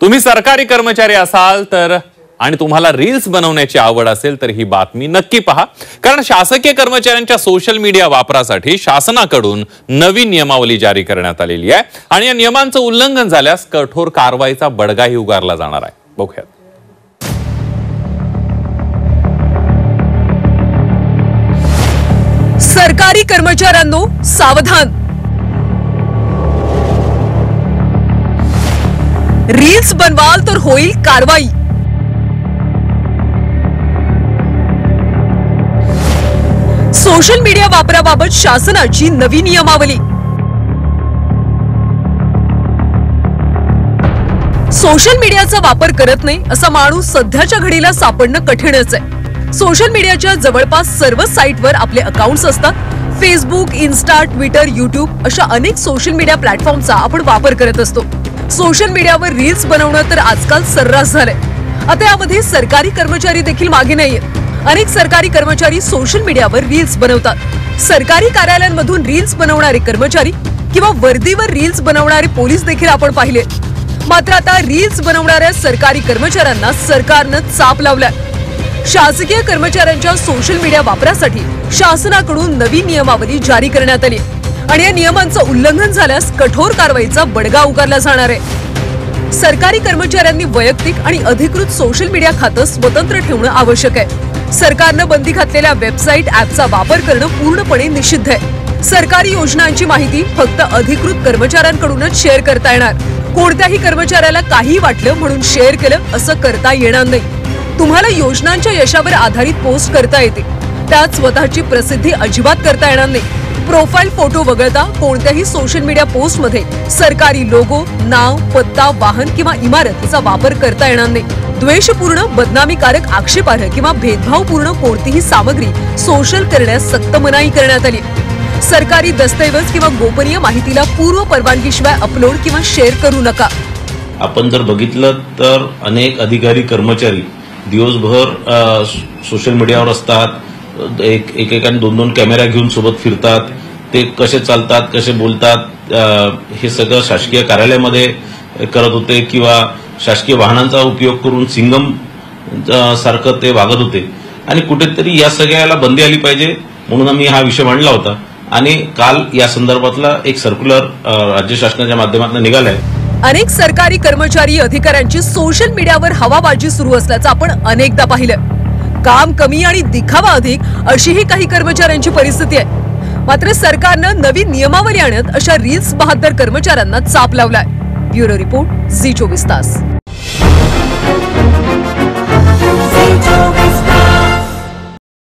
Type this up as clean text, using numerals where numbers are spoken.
तुम्ही सरकारी कर्मचारी असाल तर आणि तुम्हाला रील्स बनवण्याची आवड असेल तर ही बातमी नक्की पहा, कारण शासकीय कर्मचाऱ्यांच्या सोशल मीडिया वापरासाठी शासनाकडून नवीन नियमावली जारी करण्यात आलेली आहे आणि या नियमांचं उल्लंघन झाल्यास कठोर कारवाईचा बडगाही उगारला जाणार आहे. बघूया. सरकारी कर्मचाऱ्यांनो सावधान. रील्स बनवाल तर होईल कारवाई. सोशल मीडिया वापराबाबत शासनाची नवी नियमावली. सोशल मीडियाचा वापर करत नाही असा माणूस सध्याच्या घडीला सापडणं कठीणच आहे. सोशल मीडियाच्या जवळपास सर्व साइटवर आपले अकाउंट्स असतात. फेसबुक, इन्स्टा, ट्विटर, युट्यूब अशा अनेक सोशल मीडिया प्लॅटफॉर्मचा आपण वापर करत असतो. सोशल मीडियावर रील्स बनवणं तर आजकाल सर्रास झालंय. आता यामध्ये सरकारी कर्मचारी देखील मागे नाहीयेत. अनेक सरकारी कर्मचारी सोशल मीडियावर रील्स बनवतात. सरकारी कार्यालयांमधून रील्स बनवणारे कर्मचारी किंवा वर्दीवर रील्स बनवणारे पोलीस देखील आपण पाहिले. मात्र आता रील्स बनवणाऱ्या सरकारी कर्मचाऱ्यांना सरकारनं चाप लावलाय. शासकीय कर्मचाऱ्यांच्या सोशल मीडिया वापरासाठी शासनाकडून नवी नियमावली जारी करण्यात आली आणि या नियमांचं उल्लंघन झाल्यास कठोर कारवाईचा बडगा उगारला जाणार आहे. सरकारी कर्मचाऱ्यांनी वैयक्तिक आणि अधिकृत सोशल मीडिया खातं स्वतंत्र ठेवणं आवश्यक आहे. सरकारनं बंदी घातलेल्या वेबसाईट ॲपचा वापर करणं पूर्णपणे निषिद्ध आहे. सरकारी योजनांची माहिती फक्त अधिकृत कर्मचाऱ्यांकडूनच शेअर करता येणार. कोणत्याही कर्मचाऱ्याला काही वाटलं म्हणून शेअर केलं असं करता येणार नाही. तुम्हाला योजनांच्या यशावर आधारित पोस्ट करता येते, त्यात स्वतःची प्रसिद्धी अजिबात करता येणार नाही. प्रोफाईल फोटो वगळता कोणत्याही सोशल मीडिया पोस्टमध्ये सरकारी लोगो, नाव, पत्ता, वाहन किंवा इमारतीचा वापर करता येणार नाही. द्वेषपूर्ण, बदनामीकारक, आक्षेपार्ह किंवा भेदभावपूर्ण कोणतीही सामग्री सोशल करण्यास सक्त मनाई करण्यात आली. सरकारी दस्तऐवज किंवा गोपनीय माहितीला पूर्व परवानगीशिवाय अपलोड किंवा शेअर करू नका. आपण जर बघितलं तर अनेक अधिकारी कर्मचारी दिवसभर सोशल मीडियावर असतात. एकेकाने 2-2 कॅमेरा घेऊन सोबत फिरतात. ते कसे चालतात, कसे बोलतात, हे सगळं शासकीय कार्यालयामध्ये करत होते किंवा शासकीय वाहनांचा उपयोग करून सिंगम सारखं ते वागत होते. आणि कुठेतरी या सगळ्याला बंदी आली पाहिजे म्हणून आम्ही हा विषय मांडला होता आणि काल या संदर्भातला एक सर्क्युलर राज्य शासनाच्या माध्यमातून निघालाय. अनेक सरकारी कर्मचारी अधिकाऱ्यांची सोशल मीडियावर हवाबाजी सुरू असल्याचं आपण अनेकदा पाहिलं. काम कमी आणि दिखावा अधिक अशीही काही कर्मचाऱ्यांची परिस्थिती आहे. मात्र सरकारनं नवी नियमावली आणत अशा रील्स बहाद्दर कर्मचाऱ्यांना चाप लावलाय. ब्युरो रिपोर्ट, झी 24 तास.